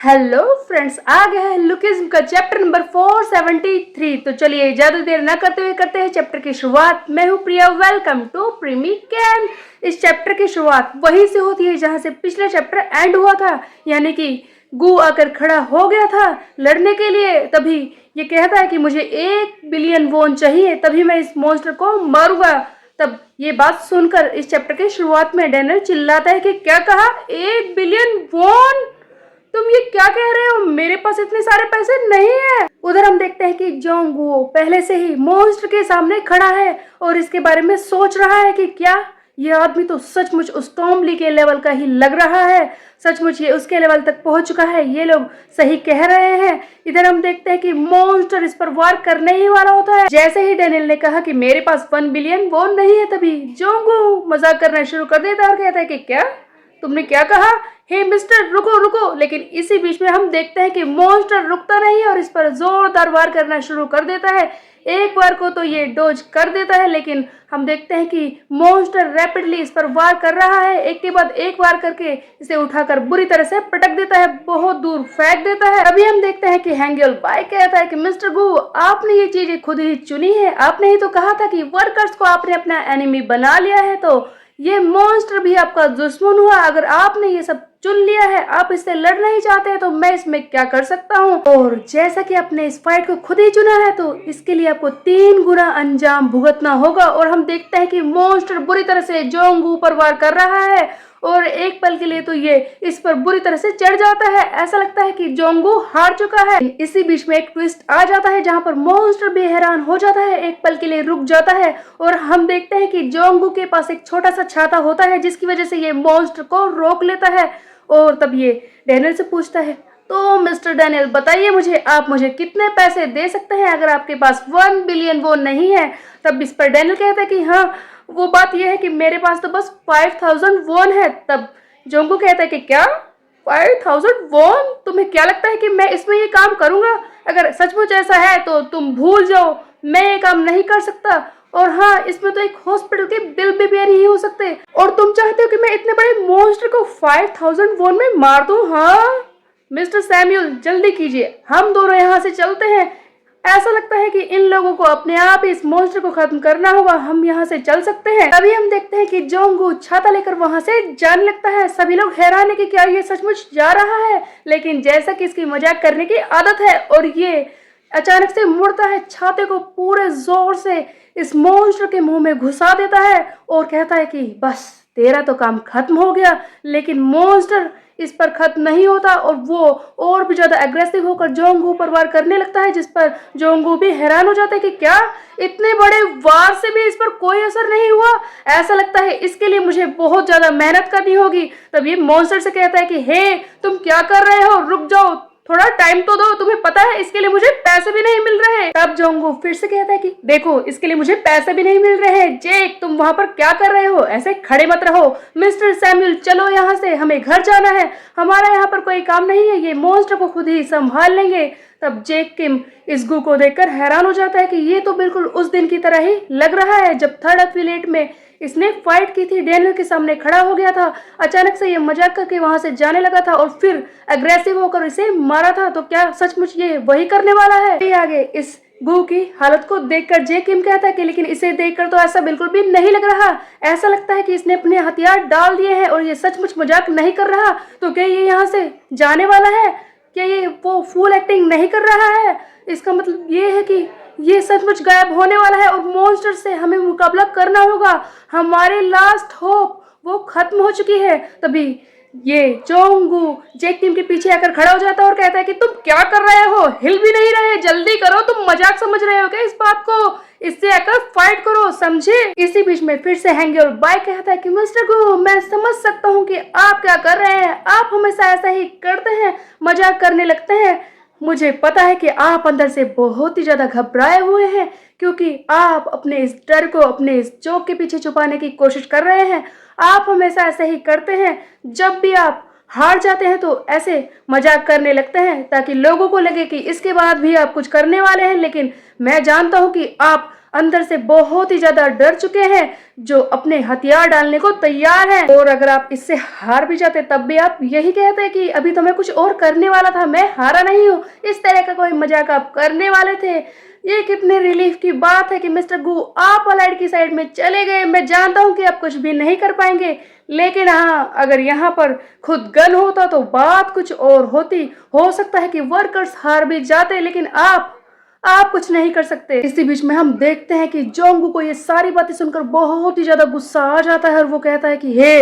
Hello friends, आ गया है lookism का चैप्टर नंबर 473। तो चलिए ज्यादा देर ना करते हुए करते हैं चैप्टर की शुरुआत। मैं हूं प्रिया, वेलकम टू प्रीमी कैन। इस चैप्टर की शुरुआत वहीं से होती है जहां से पिछला चैप्टर एंड हुआ था, यानी कि गू आकर खड़ा हो गया था लड़ने के लिए। तभी ये कहता है कि मुझे 1 बिलियन वोन चाहिए, तभी मैं इस मॉन्स्टर को मारूंगा। तब ये बात सुनकर इस चैप्टर की शुरुआत में डैनियल चिल्लाता है कि क्या कहा, 1 बिलियन वोन? तुम ये क्या कह रहे हो, मेरे पास इतने सारे पैसे नहीं है। उधर हम देखते हैं कि जोंगवू पहले से ही मॉन्स्टर के सामने खड़ा है और इसके बारे में सोच रहा है कि क्या ये आदमी तो सचमुच उस टॉम ली के लेवल का ही लग रहा है। सचमुच ये उसके लेवल तक पहुंच चुका है, ये लोग सही कह रहे हैं। इधर हम देखते हैं कि मॉन्स्टर इस पर वार करने ही वाला होता है। जैसे ही डैनियल ने कहा कि मेरे पास 1 बिलियन वो नहीं है, तभी जोंगवू मजाक करना शुरू कर देता है और कहता है कि क्या तुमने क्या कहा, हे मिस्टर रुको रुको। लेकिन इसी बीच में हम देखते हैं कि मॉन्स्टर रुकता नहीं और इस पर जोरदार वार करना शुरू कर देता है। एक बार को तो ये डोज कर देता है, लेकिन हम देखते हैं कि मॉन्स्टर रैपिडली इस पर वार कर रहा है। एक के बाद एक वार करके इसे उठाकर बुरी तरह से पटक देता है, बहुत दूर फेंक देता है। अभी हम देखते हैं कि हैंगल बाय कहता है कि मिस्टर गू, आपने ये चीजें खुद ही चुनी है। आपने ही तो कहा था कि वर्कर्स को आपने अपना एनिमी बना लिया है, तो ये मॉन्स्टर भी आपका दुश्मन हुआ। अगर आपने ये सब चुन लिया है, आप इससे लड़ना ही चाहते हैं, तो मैं इसमें क्या कर सकता हूँ। और जैसा कि आपने इस फाइट को खुद ही चुना है, तो इसके लिए आपको 3 गुना अंजाम भुगतना होगा। और हम देखते हैं कि मॉन्स्टर बुरी तरह से जोंगवू पर वार कर रहा है और एक पल के लिए तो ये इस पर बुरी तरह से चढ़ जाता है। ऐसा लगता है कि जोंगवू हार चुका है। इसी बीच में एक ट्विस्ट आ जाता है जहां पर मॉन्स्टर भी हैरान हो जाता है, एक पल के लिए रुक जाता है और हम देखते हैं कि जोंगवू के पास एक छोटा सा छाता होता है, जिसकी वजह से ये मॉन्स्टर को रोक लेता है। और तब ये डैनियल से पूछता है, तो मिस्टर डैनियल बताइए मुझे, आप मुझे कितने पैसे दे सकते हैं अगर आपके पास 1 बिलियन वो नहीं है। तब इस पर डैनियल कहता है कि हाँ, वो बात यह है कि मेरे पास तो बस 5000 वोन है। तब जोंगू कहता है कि क्या 5000 वोन? तुम्हें क्या लगता है कि मैं इसमें ये काम करूंगा? अगर सचमुच ऐसा है तो तुम भूल जाओ, मैं ये काम नहीं कर सकता। और हाँ, इसमें तो एक हॉस्पिटल के बिल भी पे नहीं हो सकते। और तुम चाहते हो कि मैं इतने बड़े मॉन्स्टर को 5000 वोन में मार दूं? हाँ मिस्टर सैमुअल, जल्दी कीजिए, हम दोनों यहाँ से चलते हैं। ऐसा लगता है कि इन लोगों को अपने आप ही इस मॉन्स्टर को खत्म करना होगा, हम यहाँ से चल सकते हैं। तभी हम देखते हैं कि जोंगू छाता लेकर वहां से जाने लगता है। सभी लोग हैरान है कि क्या ये सचमुच जा रहा है, लेकिन जैसा कि इसकी मजाक करने की आदत है और ये अचानक से मुड़ता है, छाते को पूरे जोर से इस मॉन्स्टर के मुंह में घुसा देता है और कहता है कि बस तेरा तो काम खत्म हो गया। लेकिन मॉन्स्टर इस पर खत्म नहीं होता और वो और भी ज्यादा एग्रेसिव होकर जोंगू पर वार करने लगता है, जिस पर जोंगू भी हैरान हो जाता है कि क्या इतने बड़े वार से भी इस पर कोई असर नहीं हुआ। ऐसा लगता है इसके लिए मुझे बहुत ज्यादा मेहनत करनी होगी। तब ये मॉन्स्टर से कहता है कि हे, तुम क्या कर रहे हो, रुक जाओ, थोड़ा टाइम तो दो, तुम्हें पता है इसके लिए मुझे पैसे भी नहीं मिल रहे। तब जोंगू फिर से कहता है कि देखो, इसके लिए मुझे पैसे भी नहीं मिल रहे। जेक, तुम वहां पर क्या कर रहे हो, ऐसे खड़े मत रहो। मिस्टर सैमुअल, चलो यहाँ से, हमें घर जाना है, हमारा यहाँ पर कोई काम नहीं है, ये मॉन्स्टर को खुद ही संभाल लेंगे। तब जेक किम इस गू को देखकर हैरान हो जाता है कि ये तो बिल्कुल उस दिन की तरह ही लग रहा है जब थर्ड एफिलिएट में इसने फाइट की थी, डैनियल के सामने खड़ा हो गया था, अचानक से ये मजाक करके वहां से जाने लगा था और फिर एग्रेसिव होकर इसे मारा था। तो क्या सचमुच ये वही करने वाला है? आगे इस गू की हालत को देखकर जे किम कहता है कि लेकिन इसे देखकर तो ऐसा बिल्कुल भी नहीं लग रहा। ऐसा लगता है कि इसने अपने हथियार डाल दिए हैं और ये सचमुच मजाक नहीं कर रहा। तो क्या ये यहाँ से जाने वाला है? क्या ये वो फुल एक्टिंग नहीं कर रहा है? इसका मतलब ये है कि ये सचमुच गायब होने वाला है और मॉन्स्टर से हमें मुकाबला करना होगा। हमारे लास्ट होप वो खत्म हो चुकी है। तभी ये जोंगू जेक टीम के पीछे आकर खड़ा हो जाता है और कहता है कि तुम क्या कर रहे हो, हिल भी नहीं रहे, जल्दी करो, तुम मजाक समझ रहे हो क्या इस बात को? इससे आकर फाइट करो, समझे? इसी बीच में फिर से हैंगल बाय कहता है कि मिस्टर गू, मैं समझ सकता हूँ कि आप क्या कर रहे हैं, आप हमेशा ऐसा ही करते हैं, मजाक करने लगते हैं। मुझे पता है कि आप अंदर से बहुत ही ज्यादा घबराए हुए हैं, क्योंकि आप अपने इस डर को अपने इस जोक के पीछे छुपाने की कोशिश कर रहे हैं। आप हमेशा ऐसे ही करते हैं, जब भी आप हार जाते हैं तो ऐसे मजाक करने लगते हैं ताकि लोगों को लगे कि इसके बाद भी आप कुछ करने वाले हैं, लेकिन मैं जानता हूं कि आप अंदर से बहुत ही ज्यादा डर चुके हैं, जो अपने हथियार डालने को तैयार हैं। और अगर आप इससे हार भी जाते तब भी आप यही कहते कि अभी तो मैं कुछ और करने वाला था, मैं हारा नहीं हूँ। इस तरह का कोई मजाक आप करने वाले थे। ये कितने रिलीफ की बात है कि मिस्टर गू आप अलाइड की साइड में चले गए। मैं जानता हूँ कि आप कुछ भी नहीं कर पाएंगे, लेकिन हाँ, अगर यहाँ पर खुद गन होता तो बात कुछ और होती। हो सकता है कि वर्कर्स हार भी जाते, लेकिन आप कुछ नहीं कर सकते। इसी बीच में हम देखते हैं कि जोंगू को ये सारी बातें सुनकर बहुत ही ज्यादा गुस्सा आ जाता है और वो कहता है कि हे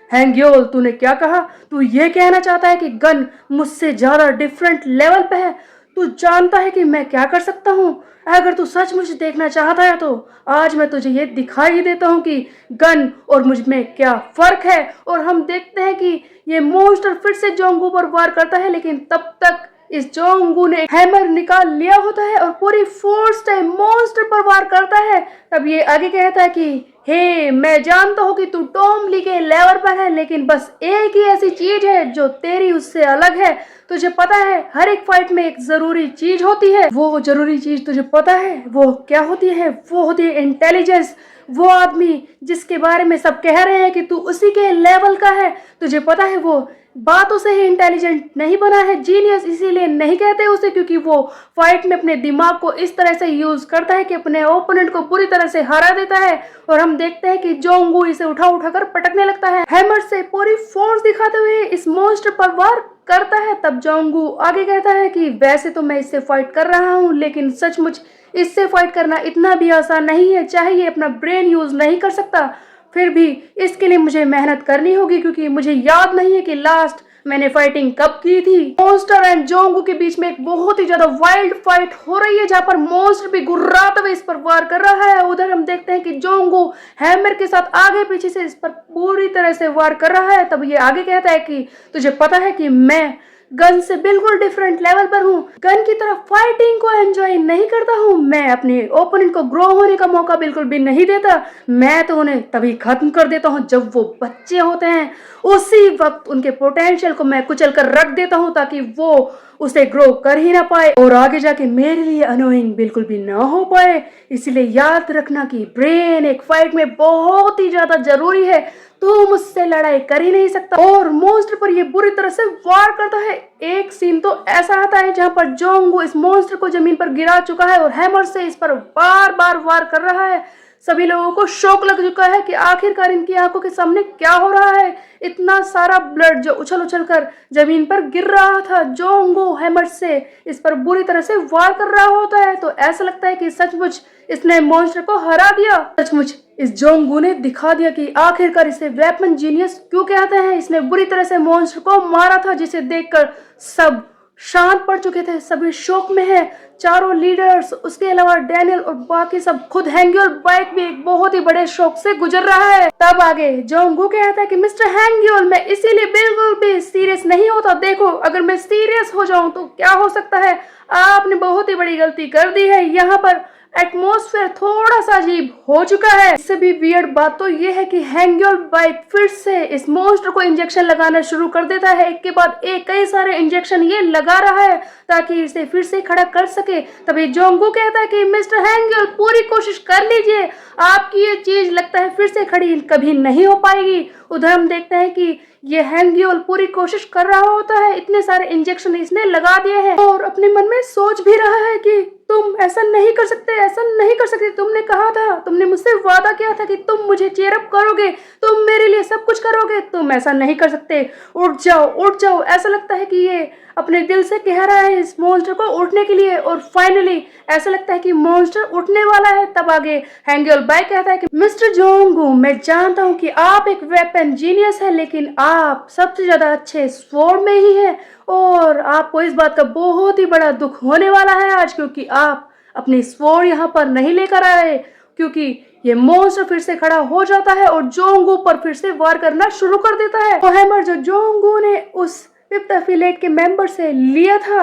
हैंग्योल, तूने क्या कहा? तू ये कहना चाहता है कि गन मुझसे ज्यादा डिफरेंट लेवल पे है? तू जानता है कि मैं क्या कर सकता हूँ? अगर तू सचमुच देखना चाहता है तो आज मैं तुझे ये दिखाई देता हूँ कि गन और मुझ में क्या फर्क है। और हम देखते हैं कि ये मॉन्स्टर फिर से जोंगू पर वार करता है, लेकिन तब तक इस जोंगू ने हैमर निकाल लिया होता है और पूरी फोर्स से मॉन्स्टर पर वार करता है। तब ये आगे कहता है कि हे, मैं जानता हूँ कि तू टॉम ली के लेवल पर है, लेकिन बस एक ही ऐसी चीज है जो तेरी उससे अलग है। तुझे पता है हर एक फाइट में एक जरूरी चीज होती है। वो जरूरी चीज तुझे पता है वो क्या होती है? वो होती है इंटेलिजेंस। वो आदमी जिसके बारे में सब कह रहे हैं कि तू उसी के लेवल का है, तुझे पता है वो बातों से ही इंटेलिजेंट नहीं बना है, जीनियस इसीलिए नहीं कहते उसे क्योंकि वो फाइट में अपने दिमाग को इस तरह से यूज करता है कि अपने ओपोनेंट को पूरी तरह से हरा देता है। और हम देखते हैं कि जोंगू इसे उठा उठाकर पटकने लगता है, हैमर से पूरी फोर्स दिखाते हुए इस मॉन्स्टर पर वार करता है। तब जोंगू आगे कहता है कि वैसे तो मैं इससे फाइट कर रहा हूँ, लेकिन सचमुच इससे फाइट करना इतना भी आसान नहीं है। चाहे ये अपना ब्रेन यूज नहीं कर सकता, फिर भी इसके लिए मुझे मेहनत करनी होगी, क्योंकि मुझे याद नहीं है कि लास्ट मैंने फाइटिंग कब की थी। मॉन्स्टर एंड जोंगू के बीच में एक बहुत ही ज्यादा वाइल्ड फाइट हो रही है, जहां पर मॉन्स्टर भी गुर्राते हुए इस पर वार कर रहा है। उधर हम देखते हैं कि जोंगू हैमर के साथ आगे पीछे से इस पर पूरी तरह से वार कर रहा है। तब ये आगे कहता है कि तुझे पता है कि मैं गन से बिल्कुल डिफरेंट लेवल पर हूँ। गन की तरफ फाइटिंग को एंजॉय नहीं करता हूँ, मैं अपने ओपोनेंट को ग्रो होने का मौका बिल्कुल भी नहीं देता। मैं तो उन्हें तभी खत्म कर देता हूँ जब वो बच्चे होते हैं, उसी वक्त उनके पोटेंशियल को मैं कुचल कर रख देता हूँ ताकि वो उसे ग्रो कर ही ना पाए और आगे जाके मेरे लिए अनोइंग बिल्कुल भी ना हो पाए। इसीलिए याद रखना कि ब्रेन एक फाइट में बहुत ही ज्यादा जरूरी है। तू मुझसे लड़ाई कर ही नहीं सकता। और मॉन्स्टर पर ये बुरी तरह से वार करता है। एक सीन तो ऐसा आता है जहां पर जोंगू इस मॉन्स्टर को जमीन पर गिरा चुका है और हैमर से इस पर बार बार वार कर रहा है। सभी लोगों को शौक लग चुका है कि आखिरकार इनकी आंखों के सामने क्या हो रहा है। इतना सारा ब्लड जो उछल उछल कर जमीन पर गिर रहा था, जोंगू हैमर से इस पर बुरी तरह से वार कर रहा होता है, तो ऐसा लगता है कि सचमुच इसने मॉन्स्टर को हरा दिया। सचमुच इस जोंगू ने दिखा दिया कि आखिरकार इसे वेपन जीनियस क्यों कहते हैं। इसने बुरी तरह से मॉन्स्टर को मारा था, जिसे देखकर सब शांत पड़ चुके थे, सभी शौक में है। चारों लीडर्स, उसके अलावा डैनियल और बाकी सब, खुद हैंग्योल बाइक भी एक बहुत ही बड़े शौक से गुजर रहा है। तब आगे जोंगू कहता है कि मिस्टर हैंग्योल, मैं इसीलिए बिल्कुल भी सीरियस नहीं होता। देखो, अगर मैं सीरियस हो जाऊं तो क्या हो सकता है। आपने बहुत ही बड़ी गलती कर दी है। यहाँ पर एटमॉस्फेयर थोड़ा सा अजीब हो चुका है। इससे भी वियर्ड बात तो ये है कि हैंग्योल बाइक फिर से इस मॉन्स्टर को इंजेक्शन लगाना शुरू कर देता है। एक के बाद एक कई सारे इंजेक्शन ये लगा रहा है ताकि इसे फिर से खड़ा कर सके। तभी जोंगू कहता है कि मिस्टर हैंग्योल, पूरी कोशिश कर लीजिए, आपकी ये चीज लगता है फिर से खड़ी कभी नहीं हो पाएगी। उधर हम देखते हैं कि ये हैंग्योल पूरी कोशिश कर रहा होता है, इतने सारे इंजेक्शन इसने लगा दिए हैं और अपने मन में सोच भी रहा है कि तुम ऐसा नहीं कर सकते, ऐसा नहीं कर सकते। तुमने कहा था, तुमने मुझसे वादा किया था कि तुम मुझे चीयर अप करोगे, तुम मेरे लिए सब कुछ करोगे, तुम ऐसा नहीं कर सकते। उठ जाओ, उठ जाओ। ऐसा लगता है कि ये अपने दिल से कह रहा है इस मॉन्स्टर को उठने के लिए और फाइनली ऐसा लगता है कि मॉन्स्टर उठने वाला है। तब आगे हैंग्योल बाई कहता है कि मिस्टर जोंगू, मैं जानता हूँ कि आप एक वेपन जीनियस है, लेकिन आप सबसे ज्यादा अच्छे स्वॉर्ड में ही है और आपको इस बात का बहुत ही बड़ा दुख होने वाला है आज, क्योंकि आप अपनी स्वॉर्ड यहाँ पर नहीं लेकर आए, क्योंकि ये मॉन्स्टर फिर से खड़ा हो जाता है और जोंगू पर फिर से वार करना शुरू कर देता है। वो हैमर जो जोंगू ने उस फिफ्थ एफिलेट के मेंबर से लिया था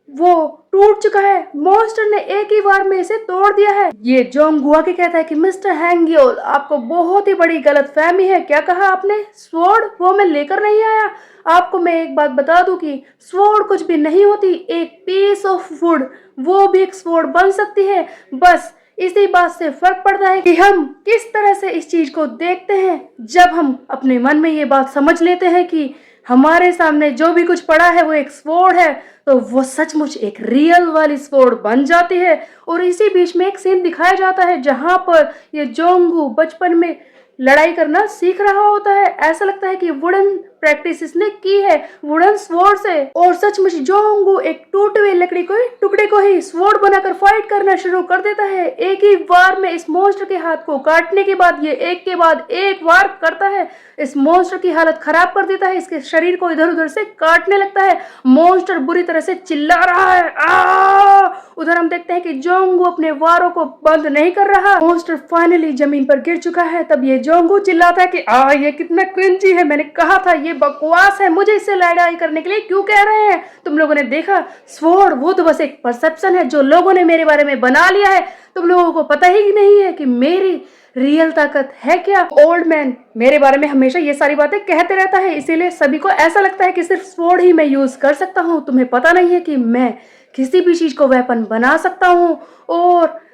वो टूट चुका है। मॉन्स्टर ने एक ही बार में इसे तोड़ दिया है। ये जोंगू आके कहता है कि मिस्टर हैंग्योल, आपको बहुत ही बड़ी गलतफहमी है। क्या कहा आपने? स्वॉर्ड वो मैं लेकर नहीं आया। आपको मैं एक बात बता दूं कि स्वॉर्ड कुछ भी नहीं होती, एक पीस ऑफ वुड वो भी एक स्वॉर्ड बन सकती है। बस इसी बात से फर्क पड़ता है कि हम किस तरह से इस चीज को देखते हैं। जब हम अपने मन में ये बात समझ लेते हैं कि हमारे सामने जो भी कुछ पड़ा है वो एक स्वॉर्ड है, तो वो सचमुच एक रियल वाली स्वॉर्ड बन जाती है। और इसी बीच में एक सीन दिखाया जाता है जहां पर ये जोंगू बचपन में लड़ाई करना सीख रहा होता है। ऐसा लगता है कि वुडन प्रैक्टिस इसने की है वुडन स्वॉर्ड से, और सचमुच जोंगू एक टूटे हुए लकड़ी को टुकड़े को ही स्वॉर्ड बनाकर फाइट करना शुरू कर देता है। एक ही वार में इस मॉन्स्टर के हाथ को काटने के बाद ये एक के बाद एक वार करता है। इस मॉन्स्टर की हालत खराब कर देता है, इसके शरीर को इधर उधर से काटने लगता है। मॉन्स्टर बुरी तरह से चिल्ला रहा है उधर हम देखते हैं कि जोंगू अपने वारों को बंद नहीं कर रहा। मॉन्स्टर फाइनली जमीन पर गिर चुका है। तब ये जोंगू चिल्लाता है कि ये कितना क्रिंजी है, मैंने कहा था ये बकवास है, मुझे इससे लड़ाई करने के लिए क्यों कह रहे हैं? तुम लोगों ने देखा स्वॉर्ड वो तो बस एक परसेप्शन है जो लोगों ने मेरे बारे में बना लिया है। तुम लोगों को पता ही नहीं है कि मेरी रियल ताकत है क्या। ओल्ड मैन मेरे बारे में हमेशा ये सारी बातें कहते रहता है, इसीलिए सभी को ऐसा लगता है कि सिर्फ स्वॉर्ड ही मैं यूज कर सकता हूँ। तुम्हें पता नहीं है कि मैं किसी भी चीज को वेपन बना सकता हूँ। और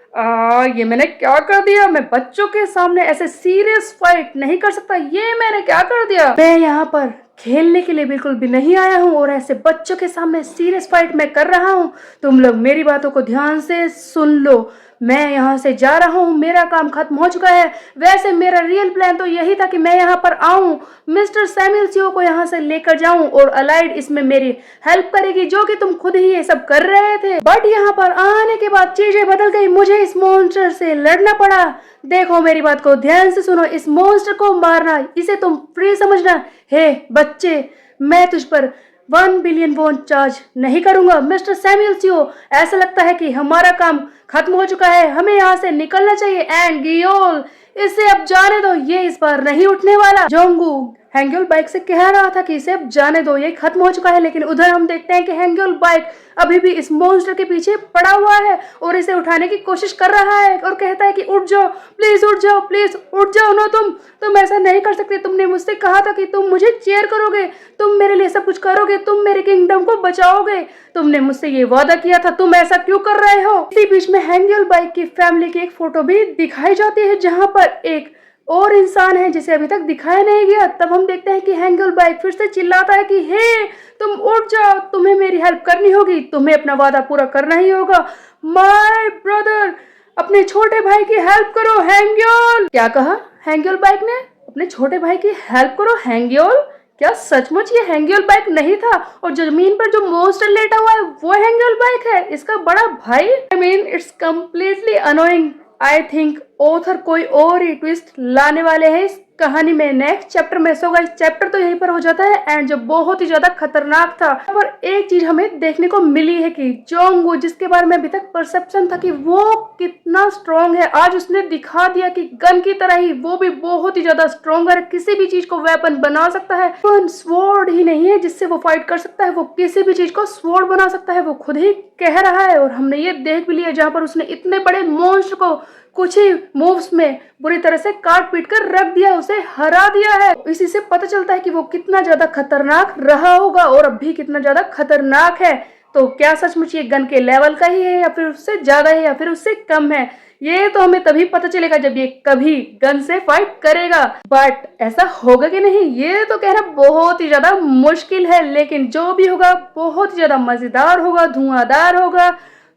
ये मैंने क्या कर दिया? मैं बच्चों के सामने ऐसे सीरियस फाइट नहीं कर सकता। ये मैंने क्या कर दिया? मैं यहाँ पर खेलने के लिए बिल्कुल भी नहीं आया हूँ और ऐसे बच्चों के सामने सीरियस फाइट मैं कर रहा हूँ। तुम लोग मेरी बातों को ध्यान से सुन लो। मैं यहाँ से जा रहा हूँ, मेरा काम खत्म हो चुका है। वैसे मेरा रियल प्लान तो यही था कि मैं यहाँ पर आऊँ, मिस्टर सैमुअल सीओ को यहाँ से लेकर जाऊँ और अलाइड इसमें मेरी हेल्प करेगी, जो कि तुम खुद ही ये सब कर रहे थे। बट यहाँ पर आने के बाद चीजें बदल गई, मुझे इस मॉन्स्टर से लड़ना पड़ा। देखो मेरी बात को ध्यान से सुनो, इस मॉन्स्टर को मारना इसे तुम फ्री समझना। हे बच्चे, मैं तुझ पर 1 बिलियन वॉन चार्ज नहीं करूंगा। मिस्टर सैमुअल सीओ, ऐसा लगता है कि हमारा काम खत्म हो चुका है, हमें यहाँ से निकलना चाहिए। एंड गियोल, इसे अब जाने दो, ये इस बार नहीं उठने वाला। जोंगू हैंग्योल बाइक से कह रहा था कि इसे अब जाने दो, ये खत्म हो चुका है, लेकिन उधर हम देखते हैं कि हैंग्योल बाइक अभी भी इस मॉन्स्टर के पीछे पड़ा हुआ है और इसे उठाने की कोशिश कर रहा है और कहता है कि उठ जाओ प्लीज, उठ जाओ प्लीज, उठ जाओ ना। तुम ऐसा नहीं कर सकते। तुमने मुझसे कहा था कि तुम मुझे चेयर करोगे, तुम मेरे लिए सब कुछ करोगे, तुम मेरे किंगडम को बचाओगे। तुमने मुझसे ये वादा किया था, तुम ऐसा क्यों कर रहे हो? इसी बीच में हैंग्योल बाइक की फैमिली की एक फोटो भी दिखाई जाती है जहां पर एक और इंसान है जिसे अभी तक दिखाया नहीं गया। तब हम देखते हैं कि हैंग्योल बाइक फिर से चिल्लाता है कि हे तुम उठ जाओ, तुम्हें मेरी हेल्प करनी होगी, तुम्हें अपना वादा पूरा करना ही होगा। माय ब्रदर, अपने छोटे भाई की हेल्प करो हैंग्योल। क्या कहा हैंग्योल बाइक ने? अपने छोटे भाई की हेल्प करो हैंग्योल? क्या सचमुच ये हैंग्योल बाइक नहीं था और जमीन पर जो मॉन्स्टर लेटा हुआ है वो हैंग्योल बाइक है, इसका बड़ा भाई? I mean it's completely annoying. I think author कोई और ही ट्विस्ट लाने वाले हैं इस कहानी में नेक्स्ट चैप्टर में। सो गाइस, चैप्टर तो यहीं पर हो जाता है एंड जो बहुत ही ज्यादा खतरनाक था। पर एक चीज हमें देखने को मिली है कि जोंगू, जिसके बारे में अभी तक परसेप्शन था कि वो कितना स्ट्रॉन्ग है, आज उसने दिखा दिया कि गन की तरह ही वो भी बहुत ही ज्यादा स्ट्रॉन्ग है, किसी भी चीज को वेपन बना सकता है। तो स्वॉर्ड ही नहीं है जिससे वो फाइट कर सकता है, वो किसी भी चीज को स्वॉर्ड बना सकता है, वो खुद ही कह रहा है। और हमने ये देख भी लिया जहां पर उसने इतने बड़े मॉन्स्टर को कुछ ही मूव्स में बुरी तरह से काट पीट कर रख दिया, उसे हरा दिया है। इसी से पता चलता है कि वो कितना ज्यादा खतरनाक रहा होगा और अब भी कितना ज्यादा खतरनाक है। तो क्या सचमुच ये गन के लेवल का ही है या फिर उससे ज्यादा है या फिर उससे कम है? ये तो हमें तभी पता चलेगा जब ये कभी गन से फाइट करेगा। बट ऐसा होगा कि नहीं ये तो कहना बहुत ही ज्यादा मुश्किल है, लेकिन जो भी होगा बहुत ही ज्यादा मजेदार होगा, धुआंधार होगा।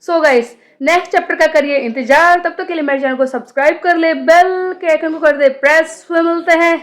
सो गाइस, नेक्स्ट चैप्टर का करिए इंतजार। तब तक के लिए मेरे चैनल को सब्सक्राइब कर ले, बेल के आइकन को कर दे प्रेस। मिलते हैं